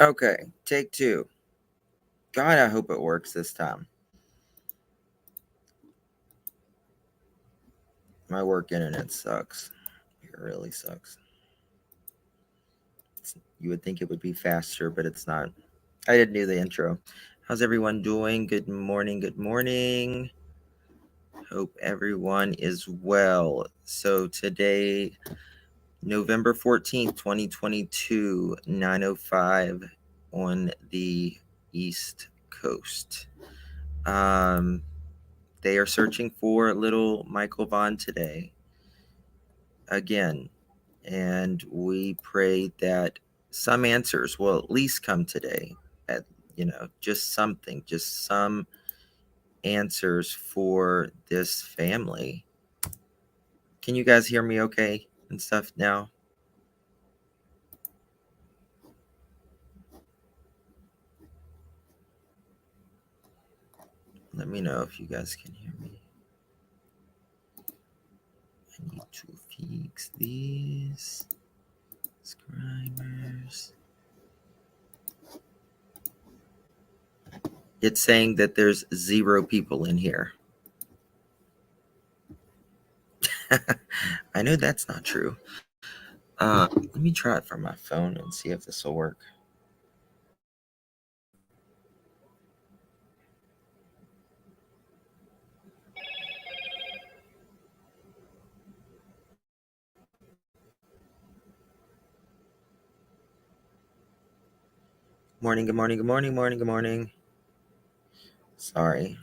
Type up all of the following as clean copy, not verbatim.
Okay, take two. God, I hope it works this time. My work internet sucks. It really sucks. You would think it would be faster, but it's not. I didn't do the intro. How's everyone doing? Good morning. Good morning. Hope everyone is well. So today, November 14th, 2022, 9:05 on the East Coast. They are searching for little Michael Vaughan today. Again, and we pray that some answers will at least come today. At just something, just some answers for this family. Can you guys hear me okay and stuff now? Let me know if you guys can hear me. I need to fix these subscribers. It's saying that there's 0 people in here. I know that's not true. Let me try it from my phone and see if this will work. Morning, good morning, good morning, morning, good morning. Sorry.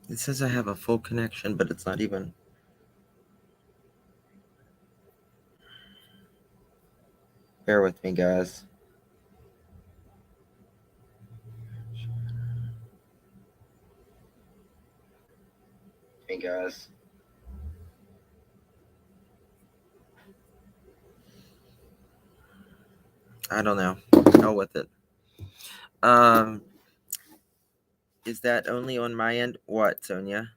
It says I have a full connection, but it's not even. Bear with me, guys. Hey, guys. I don't know. Hell with it. Is that only on my end? What, Sonia?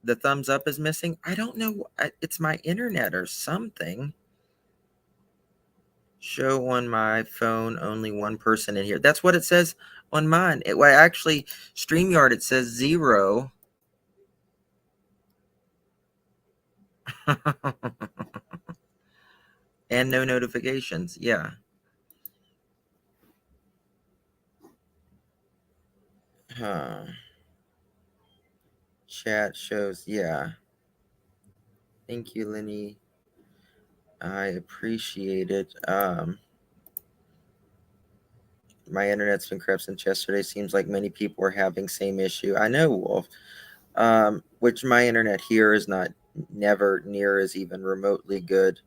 The thumbs up is missing? I don't know. It's my internet or something. Show on my phone, only one person in here. That's what it says on mine. Well, actually, StreamYard, it says 0. And no notifications. Yeah. Huh. Chat shows. Yeah. Thank you, Lenny. I appreciate it. My internet's been crap since yesterday. Seems like many people are having same issue. I know, Wolf. Which my internet here is not never near as even remotely good.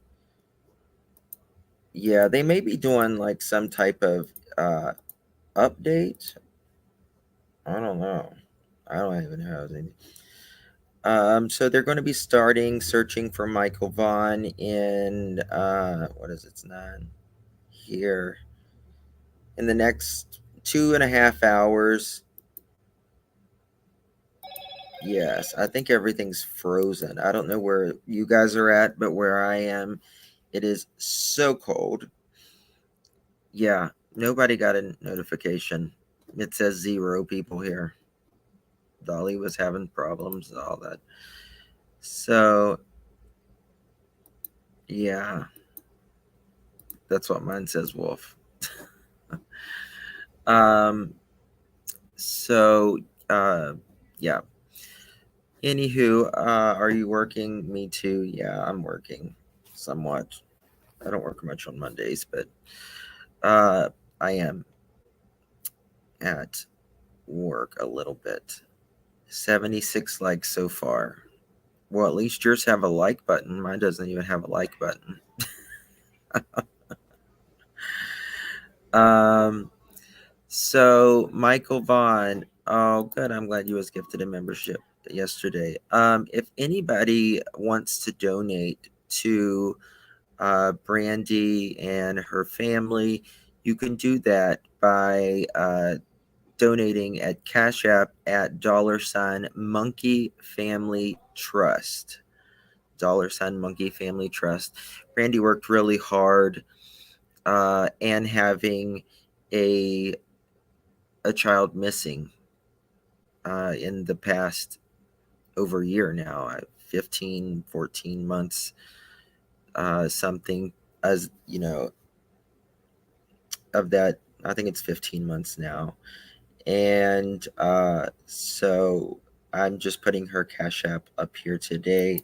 Yeah, they may be doing like some type of update. I don't know. I don't even know. So they're going to be starting searching for Michael Vaughan in what is it? It's 9 here in the next 2.5 hours. Yes, I think everything's frozen. I don't know where you guys are at, but where I am, it is so cold. Yeah, nobody got a notification. It says 0 people here. Dolly was having problems, all that. So, yeah, that's what mine says, Wolf. um, so, yeah. Anywho, are you working? Me too. Yeah, I'm working somewhat. I don't work much on Mondays, but I am at work a little bit. 76 likes so far. Well, at least yours have a like button. Mine doesn't even have a like button. So Michael Vaughan. Oh, good. I'm glad you was gifted a membership yesterday. If anybody wants to donate to Brandy and her family, you can do that by donating at Cash App at $Monkey Family Trust. $Monkey Family Trust. Brandy worked really hard, and having a child missing in the past over a year now, 15, 14 months, something, as you know, of that. I think it's 15 months now. And so I'm just putting her Cash App up here today.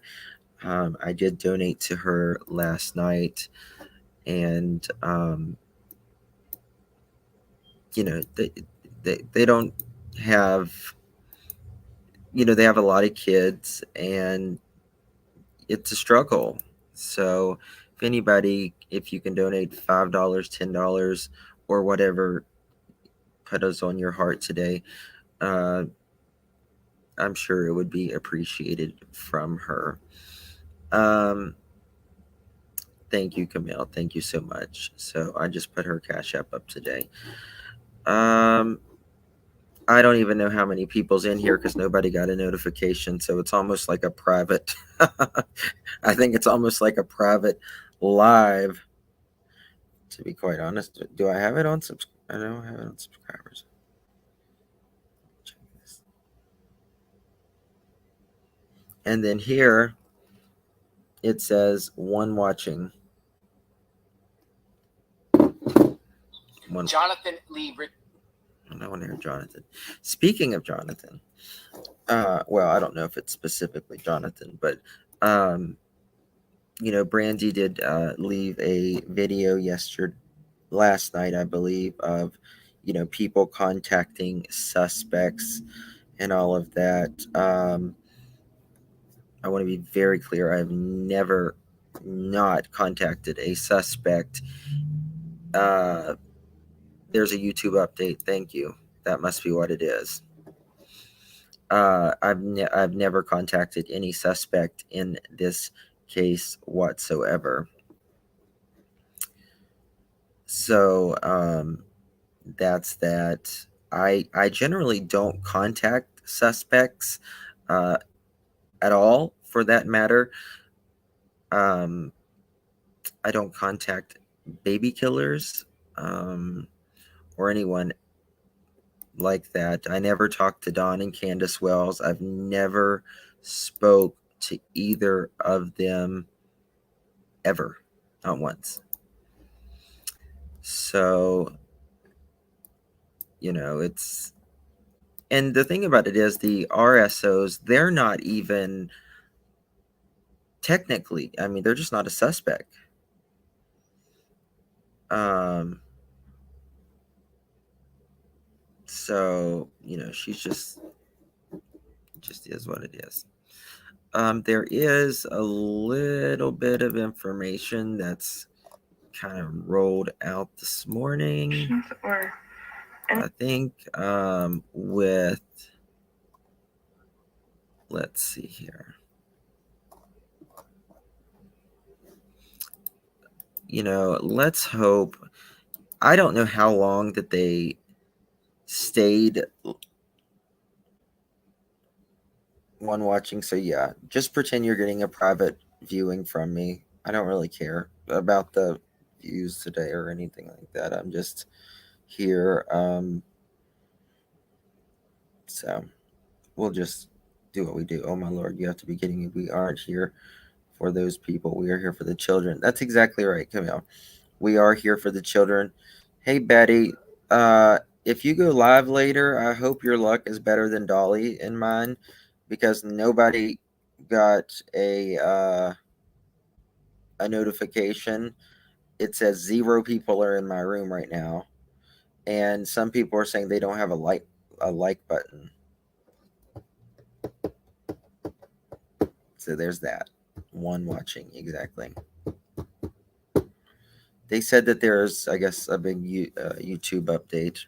I did donate to her last night, and they don't have, they have a lot of kids, and it's a struggle. So if you can donate $5, $10, or whatever put us on your heart today, uh, I'm sure it would be appreciated from her. Thank you, Camille. Thank you so much. So I just put her Cash App up today. I don't even know how many people's in here because nobody got a notification. So it's almost like a private. I think it's almost like a private live. To be quite honest, do I have it on I don't have it on subscribers. Check this. And then here it says one watching. Jonathan Lee. I want to hear Jonathan. Speaking of Jonathan, well, I don't know if it's specifically Jonathan, but Brandy did leave a video last night, I believe, of people contacting suspects and all of that. I want to be very clear. I've never not contacted a suspect. There's a YouTube update. Thank you. That must be what it is. I've never contacted any suspect in this case whatsoever. So that's that. I generally don't contact suspects at all, for that matter. I don't contact baby killers or anyone like that. I never talked to Don and Candace Wells. I've never spoke to either of them ever, not once. So, it's, and the thing about it is the RSOs, they're not even technically, I mean, they're just not a suspect. So, she's just is what it is. There is a little bit of information that's kind of rolled out this morning. I think with, let's see here. Let's hope. I don't know how long that they stayed one watching. So yeah, just pretend you're getting a private viewing from me. I don't really care about the views today or anything like that. I'm just here. So we'll just do what we do. Oh my Lord, you have to be kidding me. We aren't here for those people. We are here for the children. That's exactly right, Camille. We are here for the children. Hey Betty, if you go live later, I hope your luck is better than Dolly and mine, because nobody got a notification. It says 0 people are in my room right now, and some people are saying they don't have a like button. So there's that. One watching, exactly. They said that there's, I guess, a big YouTube update.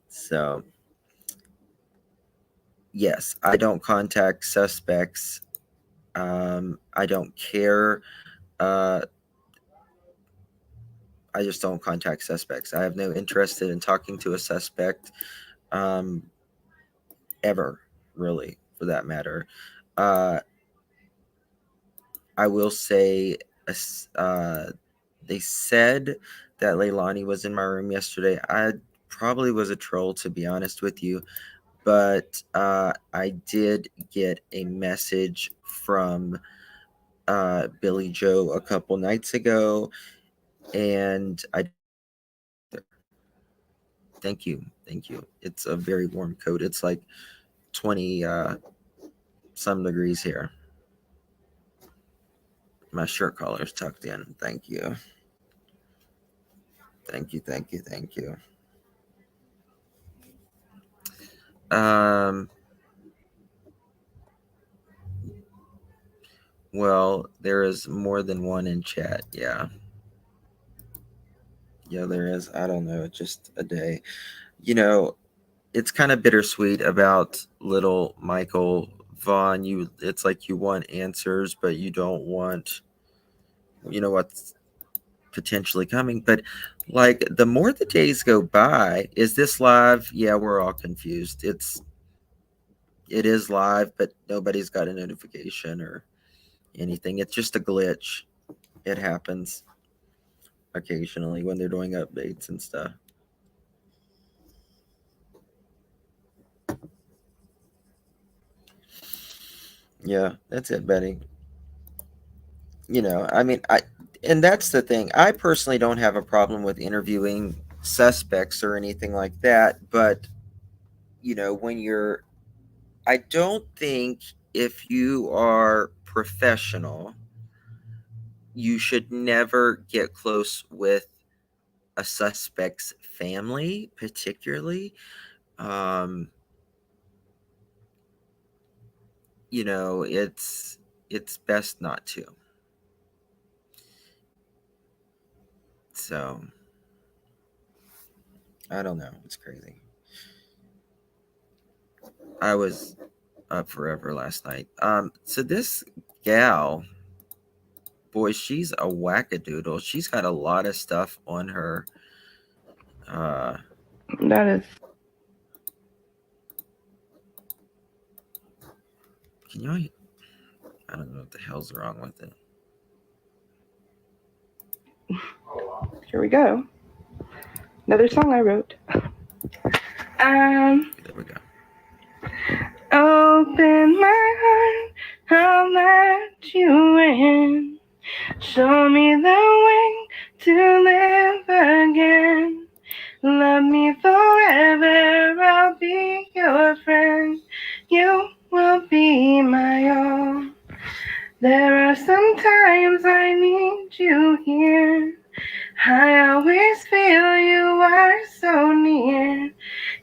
So yes, I don't contact suspects. I don't care. I just don't contact suspects. I have no interest in talking to a suspect, ever, really, for that matter. Uh, I will say, they said that Leilani was in my room yesterday. I probably was a troll, to be honest with you, but I did get a message from Billy Joe a couple nights ago, and I thank you, thank you. It's a very warm coat. It's like 20 some degrees here. My shirt collar is tucked in. Thank you. Thank you, thank you, thank you. Um, well, there is more than one in chat. Yeah. Yeah, there is. I don't know. Just a day. You know, it's kind of bittersweet about little Michael Vaughan. It's like you want answers, but you don't want, what's potentially coming. But like the more the days go by, is this live? Yeah, we're all confused. It is live, but nobody's got a notification or anything. It's just a glitch. It happens occasionally when they're doing updates and stuff. Yeah, that's it, Betty. I mean, and that's the thing. I personally don't have a problem with interviewing suspects or anything like that, but when I don't think if you are professional, you should never get close with a suspect's family, particularly. Um, it's best not to. So I don't know. It's crazy. I was up forever last night. So this gal, boy, she's a wackadoodle. She's got a lot of stuff on her. That is. Can you? I don't know what the hell's wrong with it. Here we go. Another song I wrote. There we go. Open my heart, I'll let you in. Show me the way to live again. Love me forever, I'll be your friend. You will be my all. There are some times I need you here. I always feel you are so near.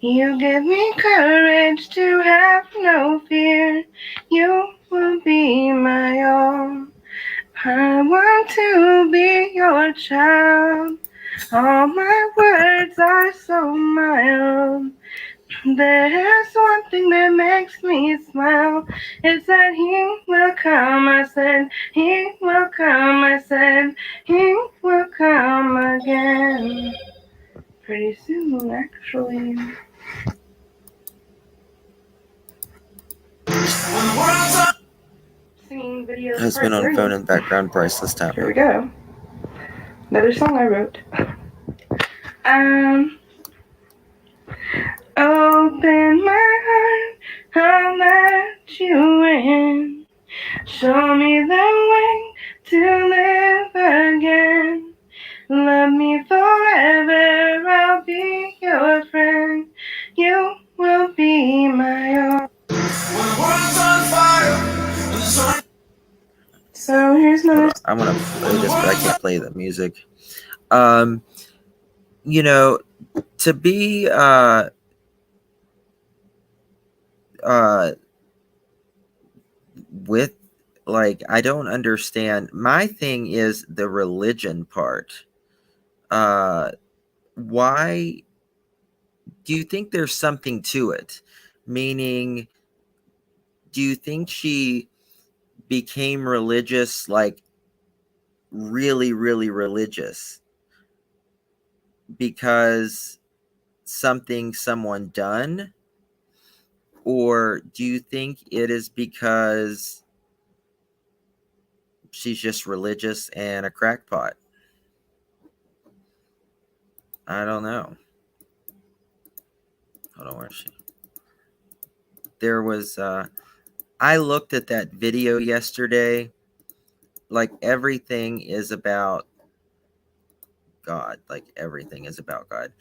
You give me courage to have no fear. You will be my all. I want to be your child. All my words are so mild. There's one thing that makes me smile. It's that he will come, I said. He will come, I said. He will come again. Pretty soon, actually. Singing videos. Husband on phone in background, priceless tablet. Here we go. Another song I wrote. Open my heart, I'll let you in. Show me the way to live again. Love me forever, I'll be your friend. You will be my all. So here's another. I'm gonna play this, but I can't play the music. To be with, like, I don't understand. My thing is the religion part. Why do you think there's something to it? Meaning, do you think she became religious, like really, really religious? because something someone done? Or do you think it is because she's just religious and a crackpot? I don't know. Hold on, where is she? There was, I looked at that video yesterday. Like, everything is about God. Like, everything is about God.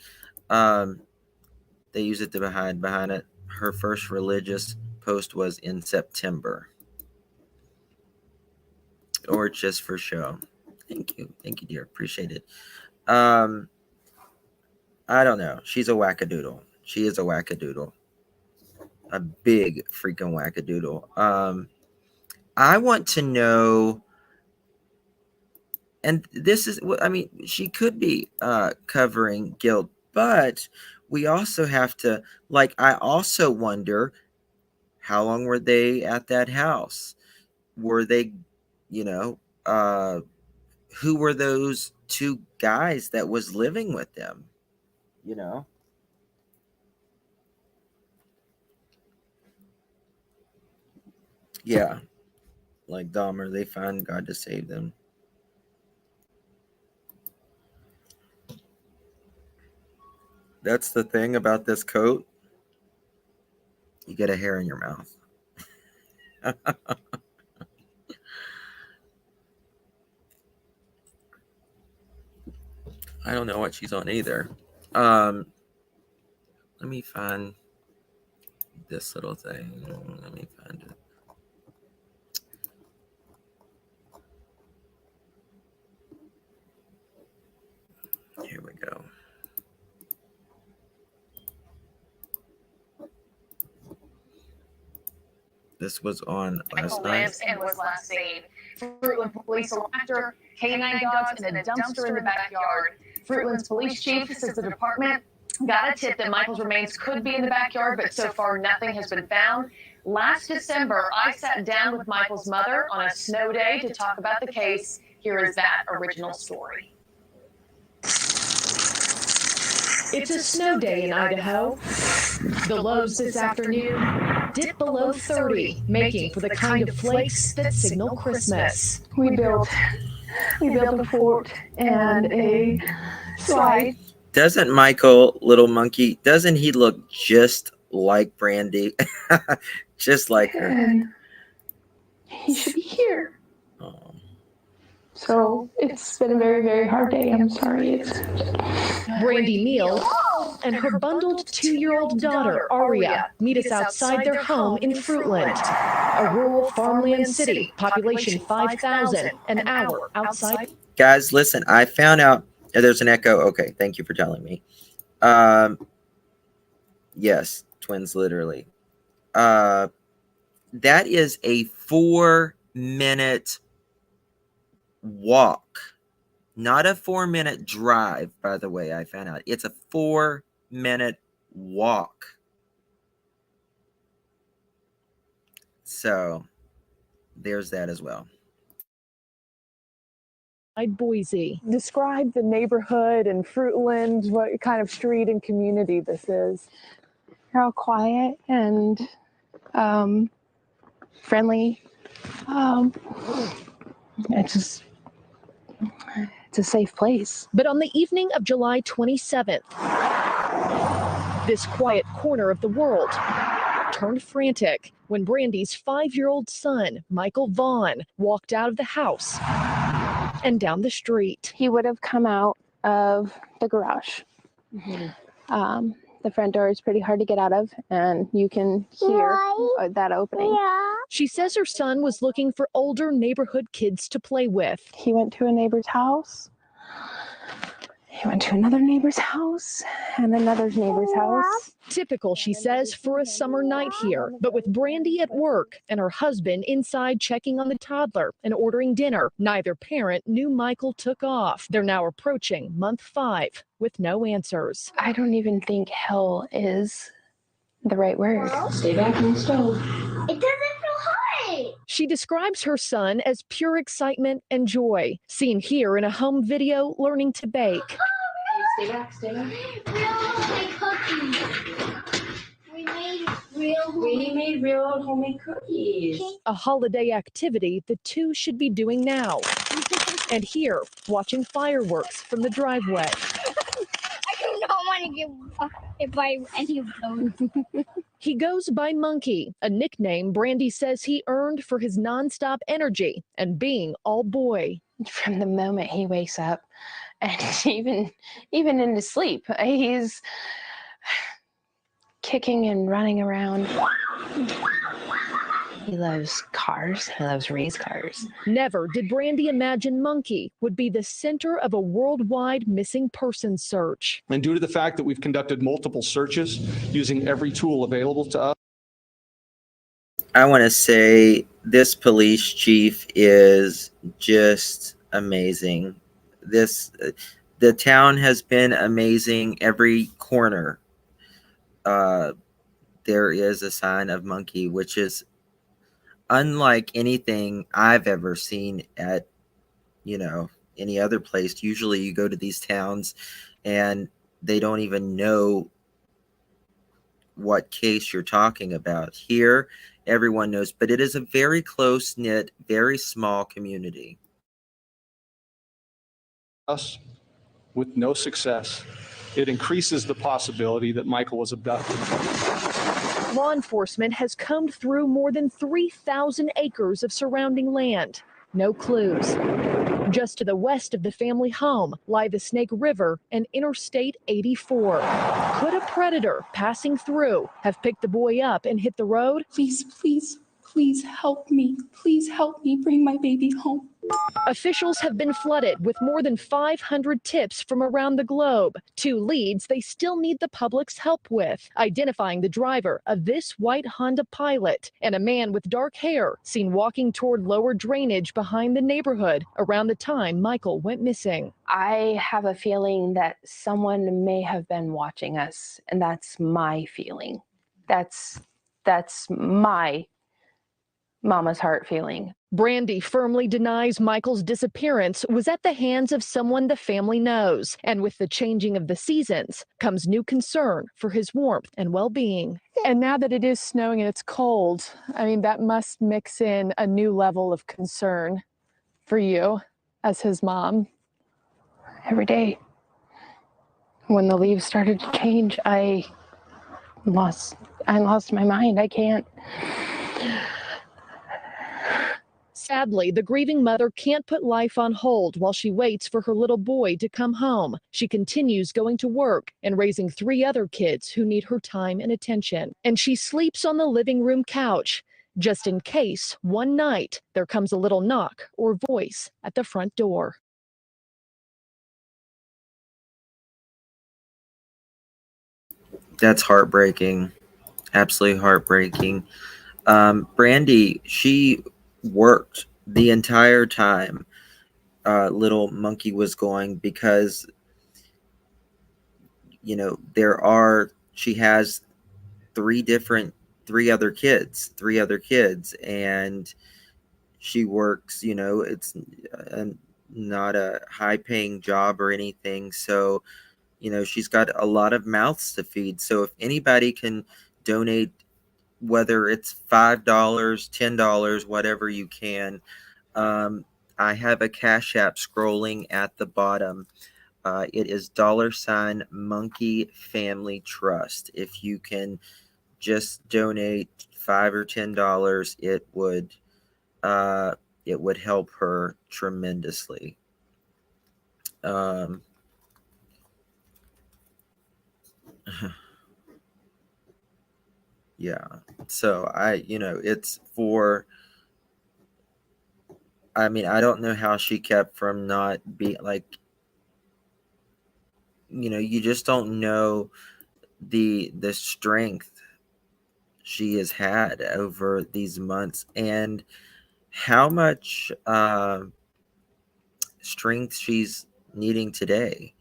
They use it to behind it. Her first religious post was in September. Or just for show. Thank you, dear. Appreciate it. I don't know. She's a wackadoodle. She is a wackadoodle. A big freaking wackadoodle. I want to know, and this is what I mean, she could be covering guilt, but we also have to, like, I also wonder, how long were they at that house? Were they, you know, who were those two guys that was living with them? You know? Yeah. Like Dahmer, they find God to save them. That's the thing about this coat. You get a hair in your mouth. I don't know what she's on either. Let me find this little thing. Let me find it. Here we go. This was on last night. And was last seen. Fruitland police after canine dogs in a dumpster in the backyard. Fruitland's police chief says the department got a tip that Michael's remains could be in the backyard, but so far nothing has been found. Last December, I sat down with Michael's mother on a snow day to talk about the case. Here is that original story. It's a snow day in Idaho. The lows this afternoon dip below 30, making for the kind of flakes that signal Christmas. We built a fort and a slide. Doesn't Michael, little monkey, doesn't he look just like Brandy? Just like her. And he should be here. Oh. So it's been a very, very hard day. I'm sorry. Brandy Neal and her bundled 2-year-old daughter, Aria, meet us outside their home in Fruitland, a rural farmland city, population 5,000, an hour outside. Guys, listen, I found out there's an echo. Okay, thank you for telling me. Yes, twins, literally. That is a 4-minute walk, not a 4-minute drive, by the way. I found out it's a 4-minute walk. So there's that as well. Boise. Describe the neighborhood and Fruitland, what kind of street and community this is. They're all quiet and friendly. It's a safe place. But on the evening of July 27th, this quiet corner of the world turned frantic when Brandy's 5-year-old son, Michael Vaughan, walked out of the house and down the street. He would have come out of the garage. Mm-hmm. The front door is pretty hard to get out of, and you can hear that opening. Yeah. She says her son was looking for older neighborhood kids to play with. He went to a neighbor's house. He went to another neighbor's house and another neighbor's house. Typical, she says, for a summer night here. But with Brandy at work and her husband inside checking on the toddler and ordering dinner, neither parent knew Michael took off. They're now approaching month 5 with no answers. I don't even think hell is the right word. Stay back from the stove. It doesn't feel hot. She describes her son as pure excitement and joy, seen here in a home video learning to bake. Stay back, stay back. Real homemade cookies. We made real homemade cookies. A holiday activity the two should be doing now. And here, watching fireworks from the driveway. I do not want to get hit by any of those. He goes by Monkey, a nickname Brandy says he earned for his nonstop energy and being all boy. From the moment he wakes up, and even in his sleep, he's kicking and running around. He loves cars. He loves race cars. Never did Brandy imagine Monkey would be the center of a worldwide missing persons search. And due to the fact that we've conducted multiple searches using every tool available to us, I want to say this police chief is just amazing. The town has been amazing. Every corner, there is a sign of Monkey, which is unlike anything I've ever seen at, any other place. Usually you go to these towns and they don't even know what case you're talking about. Here, everyone knows, but it is a very close-knit, very small community. us with no success, it increases the possibility that Michael was abducted. Law enforcement has combed through more than 3,000 acres of surrounding land. No clues. Just to the west of the family home lie the Snake River and Interstate 84. Could a predator passing through have picked the boy up and hit the road? Please, please, please help me. Please help me bring my baby home. Officials have been flooded with more than 500 tips from around the globe. Two leads they still need the public's help with: identifying the driver of this white Honda Pilot and a man with dark hair seen walking toward lower drainage behind the neighborhood around the time Michael went missing. I have a feeling that someone may have been watching us, and that's my feeling. That's my mama's heart feeling. Brandy firmly denies Michael's disappearance was at the hands of someone the family knows. And with the changing of the seasons comes new concern for his warmth and well-being. And now that it is snowing and it's cold, I mean, that must mix in a new level of concern for you as his mom. Every day, when the leaves started to change, I lost my mind. I can't. Sadly, the grieving mother can't put life on hold while she waits for her little boy to come home. She continues going to work and raising 3 other kids who need her time and attention. And she sleeps on the living room couch, just in case one night there comes a little knock or voice at the front door. That's heartbreaking. Absolutely heartbreaking. Brandy, she worked the entire time little Monkey was going, because she has three other kids, and she works, it's not a high paying job or anything, so she's got a lot of mouths to feed. So if anybody can donate, whether it's $5, $10, whatever you can, I have a Cash App scrolling at the bottom. It is $Monkey Family Trust. If you can just donate $5 or $10, it would help her tremendously. Yeah. So it's for. I mean, I don't know how she kept from not being like. You just don't know the strength she has had over these months, and how much strength she's needing today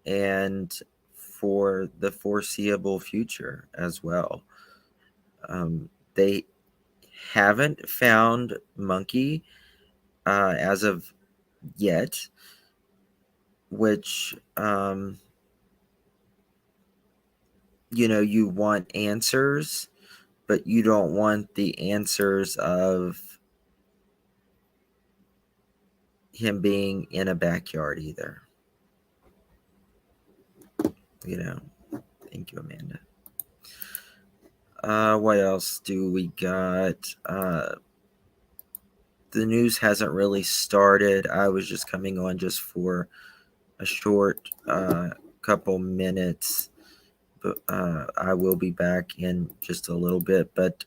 and for the foreseeable future as well. They haven't found Monkey as of yet, which you want answers, but you don't want the answers of him being in a backyard either. Thank you, Amanda. What else do we got? The news hasn't really started. I was just coming on just for a short couple minutes, but I will be back in just a little bit. But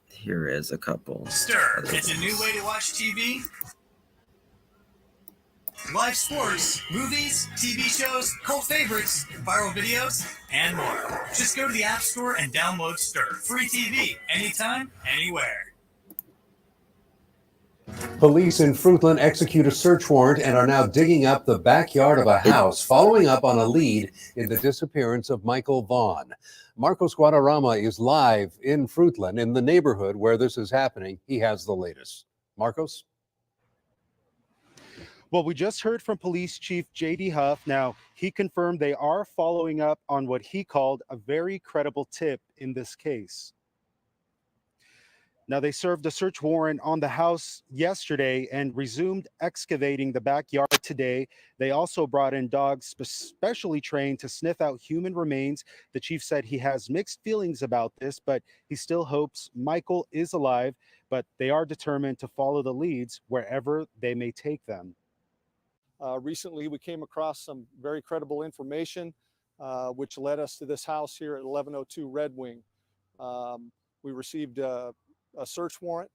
here is a couple. Stir. It's a new way to watch TV. Live sports, movies, TV shows, cult favorites, viral videos, and more. Just go to the App Store and download Stir. Free TV, anytime, anywhere. Police in Fruitland execute a search warrant and are now digging up the backyard of a house, following up on a lead in the disappearance of Michael Vaughan. Marcos Guadarrama is live in Fruitland, in the neighborhood where this is happening. He has the latest. Marcos? Well, we just heard from Police Chief J.D. Huff. Now, he confirmed they are following up on what he called a very credible tip in this case. Now, they served a search warrant on the house yesterday and resumed excavating the backyard today. They also brought in dogs specially trained to sniff out human remains. The chief said he has mixed feelings about this, but he still hopes Michael is alive, but they are determined to follow the leads wherever they may take them. Recently, we came across some very credible information, which led us to this house here at 1102 Red Wing. We received a search warrant,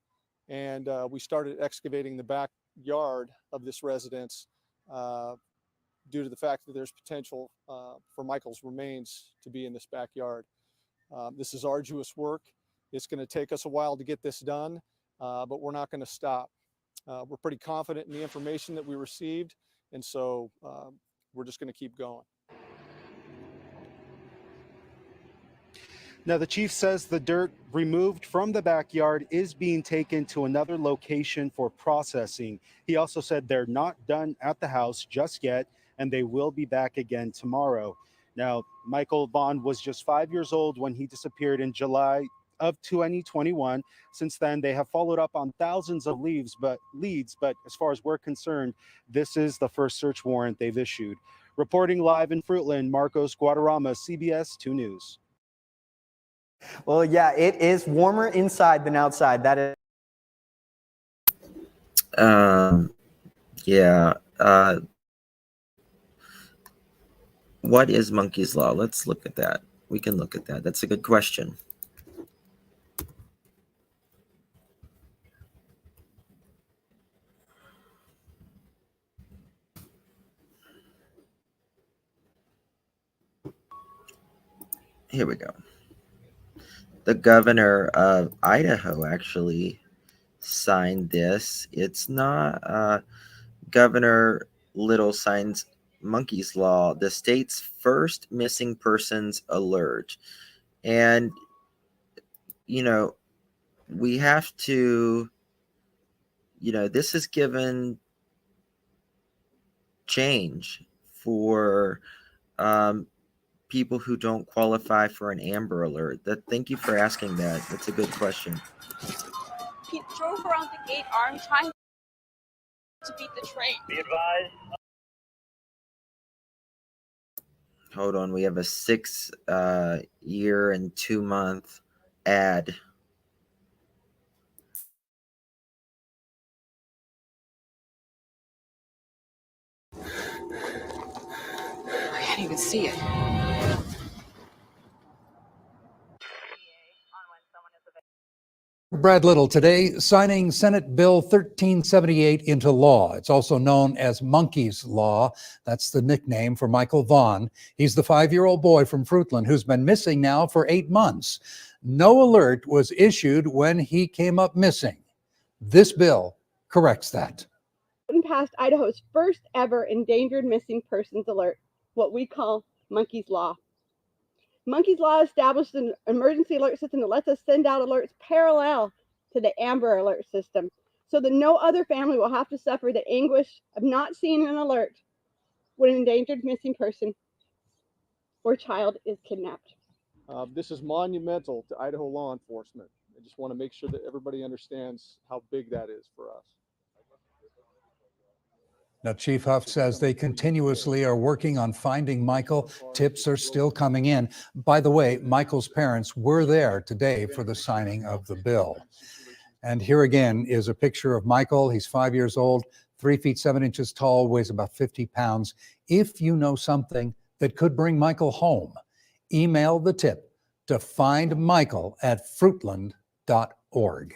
and we started excavating the backyard of this residence due to the fact that there's potential for Michael's remains to be in this backyard. This is arduous work. It's going to take us a while to get this done, but we're not going to stop. We're pretty confident in the information that we received, and so we're just going to keep going. Now, the chief says the dirt removed from the backyard is being taken to another location for processing. He also said they're not done at the house just yet, and they will be back again tomorrow. Now, Michael Vaughan was just 5 years old when he disappeared in July of 2021. Since then, they have followed up on thousands of leads, but as far as we're concerned, this is the first search warrant they've issued. Reporting live in Fruitland, Marcos Guadarrama, CBS 2 News. Well, yeah, it is warmer inside than outside. That is. Yeah. What is Monkey's Law? Let's look at that. We can look at that. That's a good question. Here we go. The governor of Idaho actually signed this. It's not Governor Little signs Monkey's Law, the state's first missing persons alert. And, we have to, this is given change for people who don't qualify for an Amber Alert. Thank you for asking that. That's a good question. He drove around the gate armed, trying to beat the train. Be advised. Hold on, we have a 6 year and 2 month ad. I can't even see it. Brad Little today signing Senate Bill 1378 into law. It's also known as Monkey's Law. That's the nickname for Michael Vaughan. He's the 5-year-old boy from Fruitland who's been missing now for 8 months. No alert was issued when he came up missing. This bill corrects that. Passed Idaho's first ever endangered missing persons alert, what we call Monkey's Law. Monkey's Law established an emergency alert system that lets us send out alerts parallel to the Amber Alert system, so that no other family will have to suffer the anguish of not seeing an alert when an endangered missing person or child is kidnapped. This is monumental to Idaho law enforcement. I just want to make sure that everybody understands how big that is for us. Now, Chief Huff says they continuously are working on finding Michael. Tips are still coming in. By the way, Michael's parents were there today for the signing of the bill. And here again is a picture of Michael. He's 5 years old, 3 feet 7 inches tall, weighs about 50 pounds. If you know something that could bring Michael home, email the tip to findmichael@fruitland.org.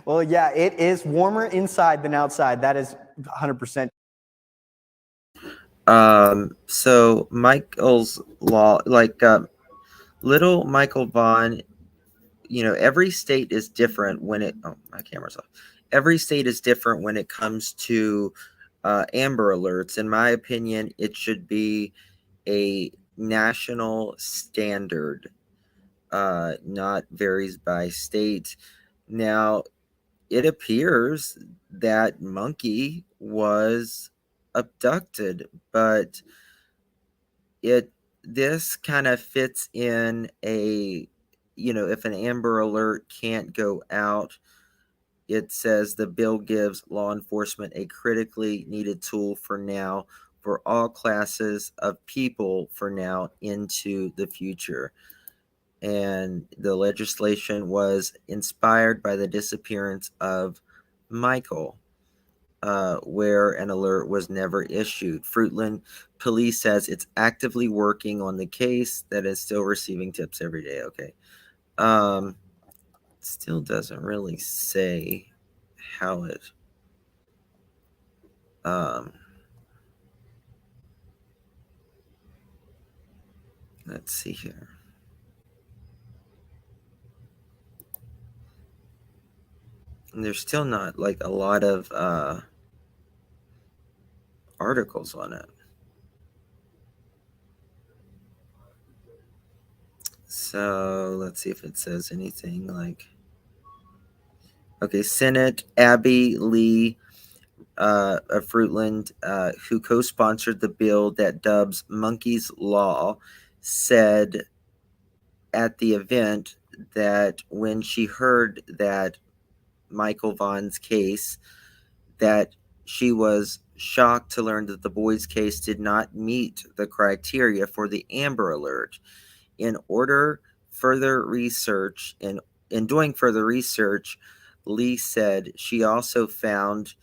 Well, yeah, it is warmer inside than outside. That is 100%. So Michael's law, little Michael Vaughan, every state is different when it, oh, my camera's off. Every state is different when it comes to Amber Alerts. In my opinion, it should be a national standard, not varies by state. Now, it appears that Monkey was abducted, but this kind of fits in a, if an Amber Alert can't go out, it says the bill gives law enforcement a critically needed tool for now for all classes of people for now into the future. And the legislation was inspired by the disappearance of Michael, where an alert was never issued. Fruitland police says it's actively working on the case, that is still receiving tips every day. Okay. Still doesn't really say how it let's see here. And there's still not like a lot of articles on it. So let's see if it says anything like, okay, Senate Abby Lee of Fruitland, who co-sponsored the bill that dubs Monkey's Law, said at the event that when she heard that Michael Vaughan's case, that she was shocked to learn that the boy's case did not meet the criteria for the Amber Alert. In doing further research, Lee said she also found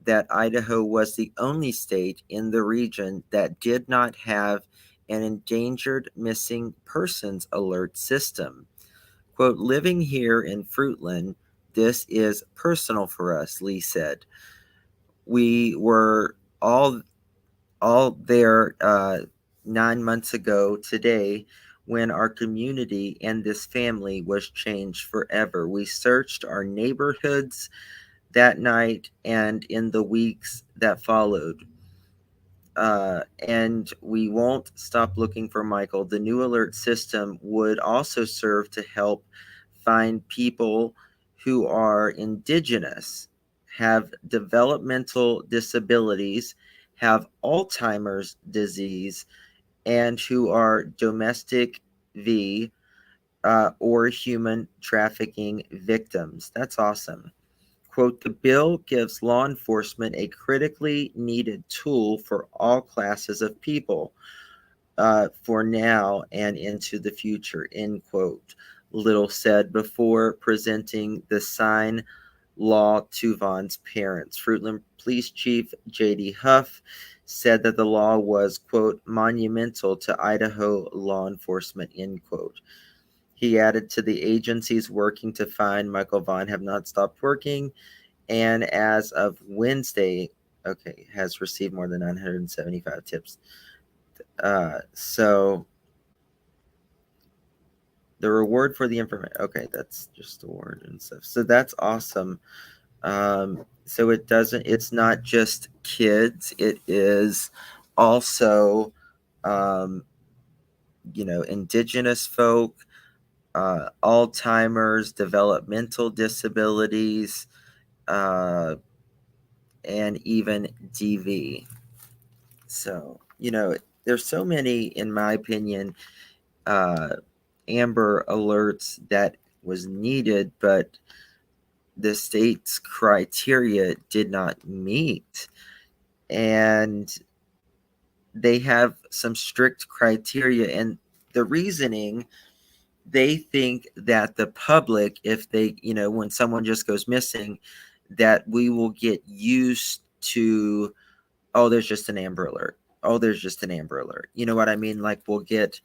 that Idaho was the only state in the region that did not have an endangered missing persons alert system. Quote, living here in Fruitland, this is personal for us, Lee said. We were all there 9 months ago today when our community and this family was changed forever. We searched our neighborhoods that night and in the weeks that followed. And we won't stop looking for Michael. The new alert system would also serve to help find people who are indigenous, have developmental disabilities, have Alzheimer's disease, and who are domestic V or human trafficking victims. That's awesome. Quote, the bill gives law enforcement a critically needed tool for all classes of people for now and into the future, end quote. Little said before presenting the sign law to Vaughan's parents. Fruitland Police Chief J.D. Huff said that the law was, quote, monumental to Idaho law enforcement, end quote. He added to the agencies working to find Michael Vaughan have not stopped working, and as of Wednesday, has received more than 975 tips. So the reward for the information, that's just the word and stuff. So that's awesome. So it's not just kids, it is also, indigenous folk, Alzheimer's, developmental disabilities, and even DV. So, there's so many, in my opinion, Amber Alerts that was needed, but the state's criteria did not meet. And they have some strict criteria, and the reasoning, they think that the public, if they, when someone just goes missing, that we will get used to, oh, there's just an Amber Alert. Oh, there's just an Amber Alert. You know what I mean? Like, we'll get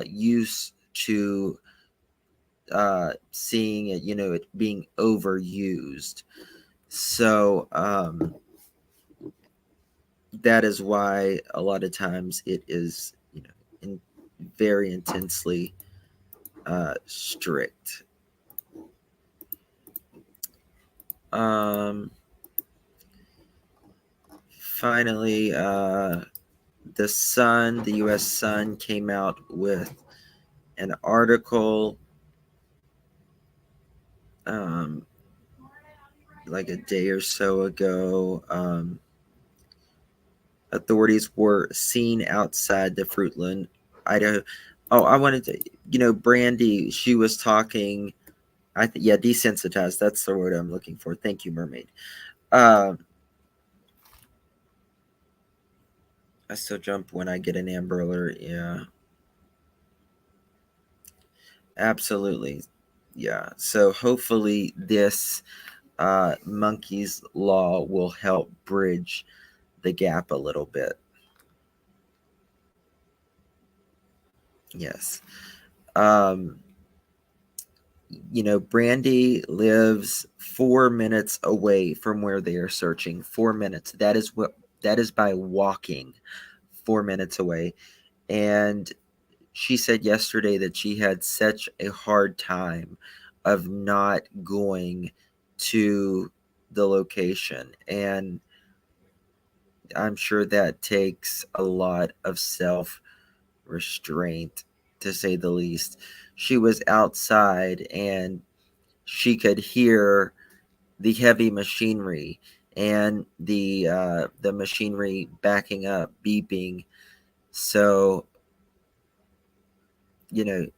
used to seeing it, it being overused. So that is why a lot of times it is, very intensely strict. Finally, the Sun, the U.S. Sun, came out with an article like a day or so ago. Authorities were seen outside the Fruitland, Idaho. Oh, I wanted to, Brandy, she was talking. Yeah, desensitized. That's the word I'm looking for. Thank you, Mermaid. I still jump when I get an Amber Alert. Yeah, absolutely. Yeah. So hopefully this Monkey's Law will help bridge the gap a little bit. Yes. Brandy lives 4 minutes away from where they are searching. 4 minutes. That is by walking. 4 minutes away. And she said yesterday that she had such a hard time of not going to the location. And I'm sure that takes a lot of self restraint, to say the least. She was outside and she could hear the heavy machinery and the machinery backing up, beeping. So, you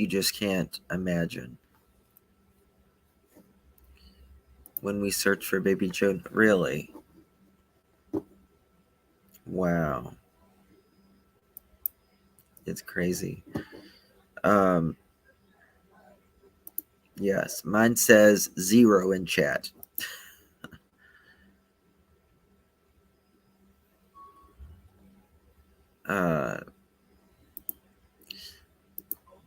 just can't imagine. When we search for baby Joe, really? Wow. It's crazy. Yes, mine says 0 in chat.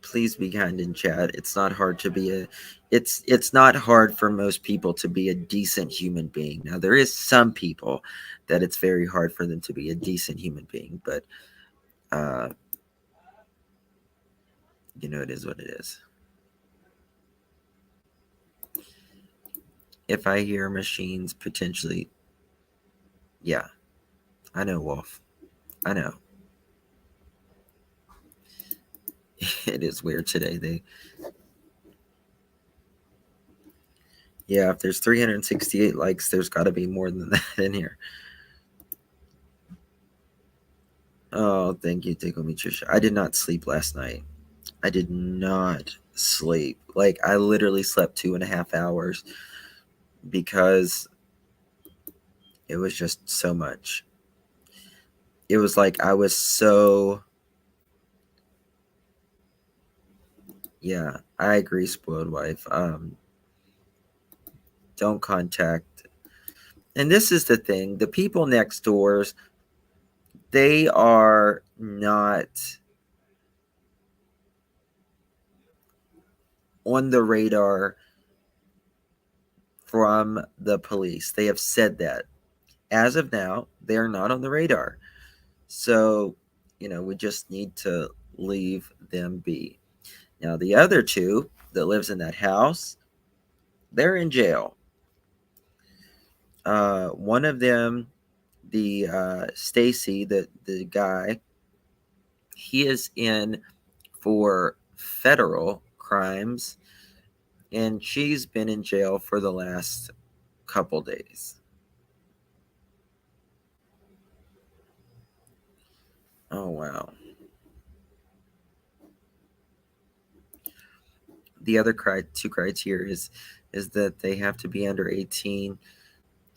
Please be kind in chat. It's not hard to be it's not hard for most people to be a decent human being. Now, there is some people that it's very hard for them to be a decent human being, but it is what it is. If I hear machines potentially, yeah, I know, Wolf. I know. It is weird today. Yeah, if there's 368 likes, there's got to be more than that in here. Oh, thank you, Tickle Me Trisha. I did not sleep last night. I did not sleep. Like, I literally slept 2.5 hours because it was just so much. It was like I was so... Yeah, I agree, spoiled wife. Don't contact. And this is the thing. The people next doors, they are not on the radar from the police. They have said that. As of now, they are not on the radar. So, we just need to leave them be. Now, the other two that lives in that house, they're in jail. One of them, the Stacy, the guy, he is in for federal crimes, and she's been in jail for the last couple days. Oh wow. The other two criteria is that they have to be under 18,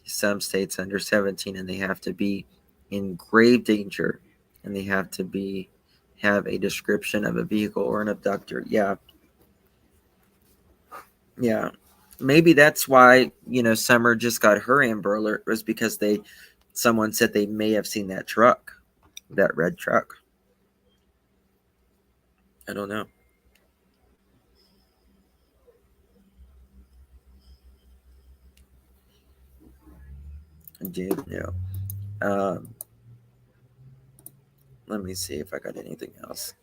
some states under 17, and they have to be in grave danger, and they have to have a description of a vehicle or an abductor. Yeah. Yeah. Maybe that's why, Summer just got her Amber Alert, was because someone said they may have seen that truck, that red truck. I don't know. Jade, no. Let me see if I got anything else.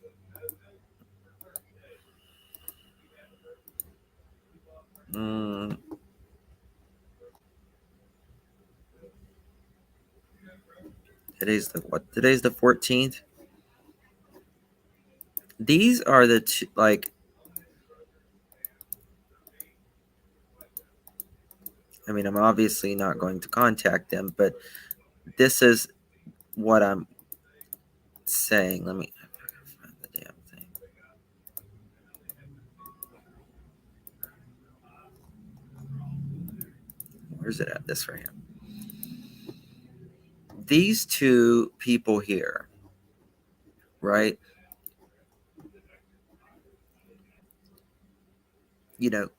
Today's the what? Today's the 14th. These are the two, like, I mean, I'm obviously not going to contact them, but this is what I'm saying. Let me find the damn thing. Where's it at? This right here. These two people here, right?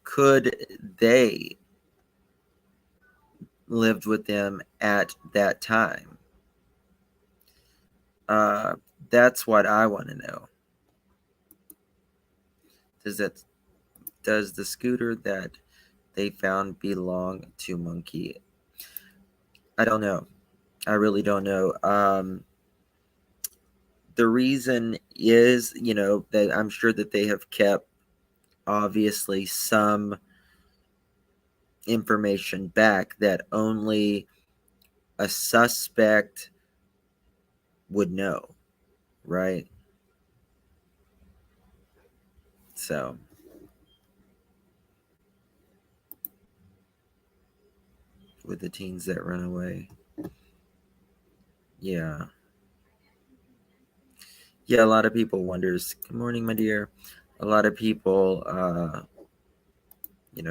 Could they lived with them at that time? That's what I want to know. Does the scooter that they found belong to Monkey? I don't know. I really don't know. The reason is, that I'm sure that they have kept, obviously, some information back that only a suspect would know, right? So, with the teens that run away. Yeah. Yeah, a lot of people wonders, good morning, my dear. A lot of people,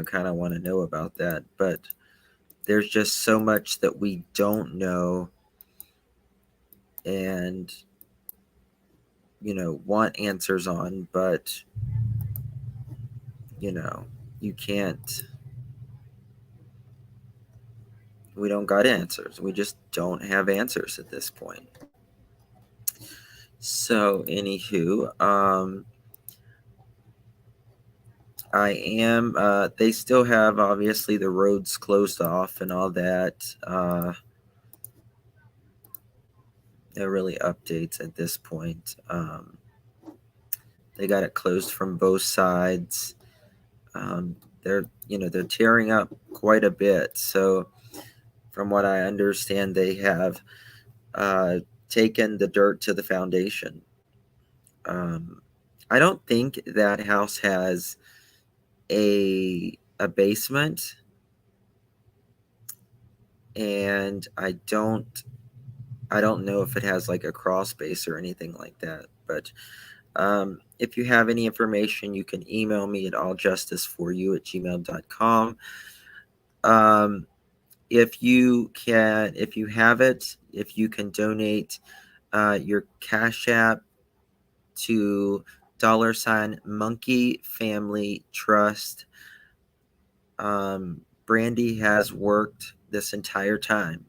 kind of want to know about that, but there's just so much that we don't know and, want answers on, but, you can't, we don't got answers. We just don't have answers at this point. So, anywho, I am, they still have, obviously, the roads closed off and all that. They're really updates at this point. They got it closed from both sides. They're tearing up quite a bit. So, from what I understand, they have taken the dirt to the foundation. I don't think that house has a basement, and I don't know if it has like a crawl space or anything like that. But if you have any information, you can email me at alljusticeforyou@gmail.com. If you have it, if you can donate your Cash App to $Monkey Family Trust. Brandy has worked this entire time.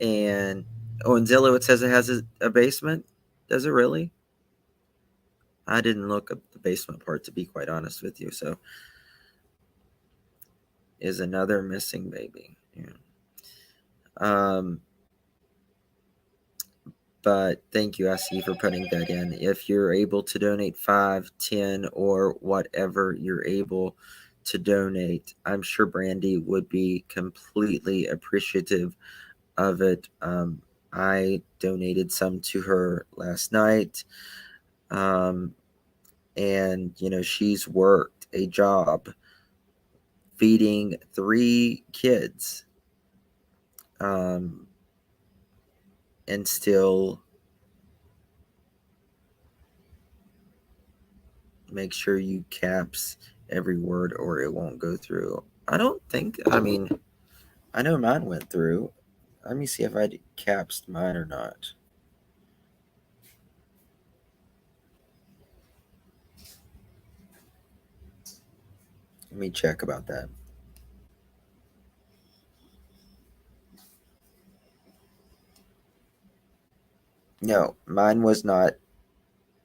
And in Zillow it says it has a basement. Does it really? I didn't look up the basement part, to be quite honest with you. So, is another missing baby. Yeah. But thank you, SE, for putting that in. If you're able to donate 5, 10, or whatever you're able to donate, I'm sure Brandy would be completely appreciative of it. I donated some to her last night. And, she's worked a job feeding 3 kids. And still make sure you caps every word or it won't go through. I don't think, I mean, I know mine went through. Let me see if I caps mine or not. Let me check about that. No, mine was not.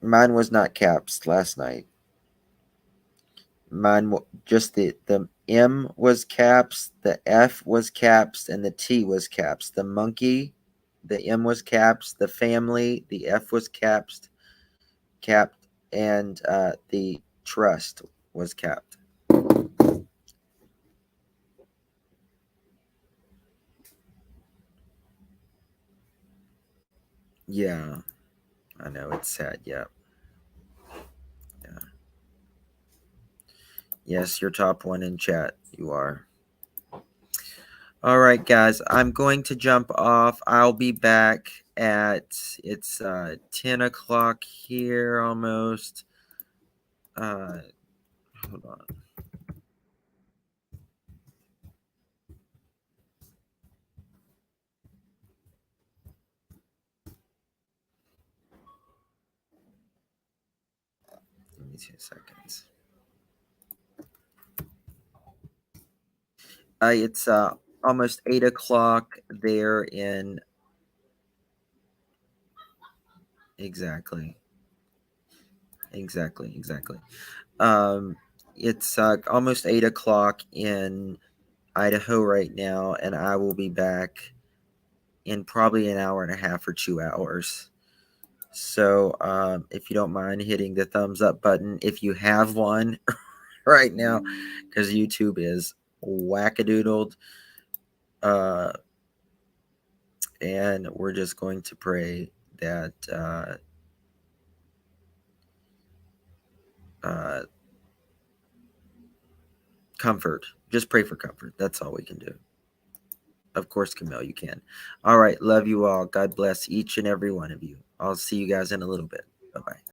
Mine was not caps last night. Mine just the M was caps, the F was caps, and the T was caps. The monkey, the M was caps. The family, the F was capped, and the trust was capped. Yeah, I know it's sad. Yeah. Yes, you're top one in chat. You are. All right, guys. I'm going to jump off. I'll be back at 10 o'clock here almost. Hold on. Give me 2 seconds. It's almost 8 o'clock there in exactly. It's almost 8 o'clock in Idaho right now, and I will be back in probably an hour and a half or 2 hours. So if you don't mind hitting the thumbs up button, if you have one right now, because YouTube is wackadoodled. And we're just going to pray that comfort. Just pray for comfort. That's all we can do. Of course, Camille, you can. All right. Love you all. God bless each and every one of you. I'll see you guys in a little bit. Bye-bye.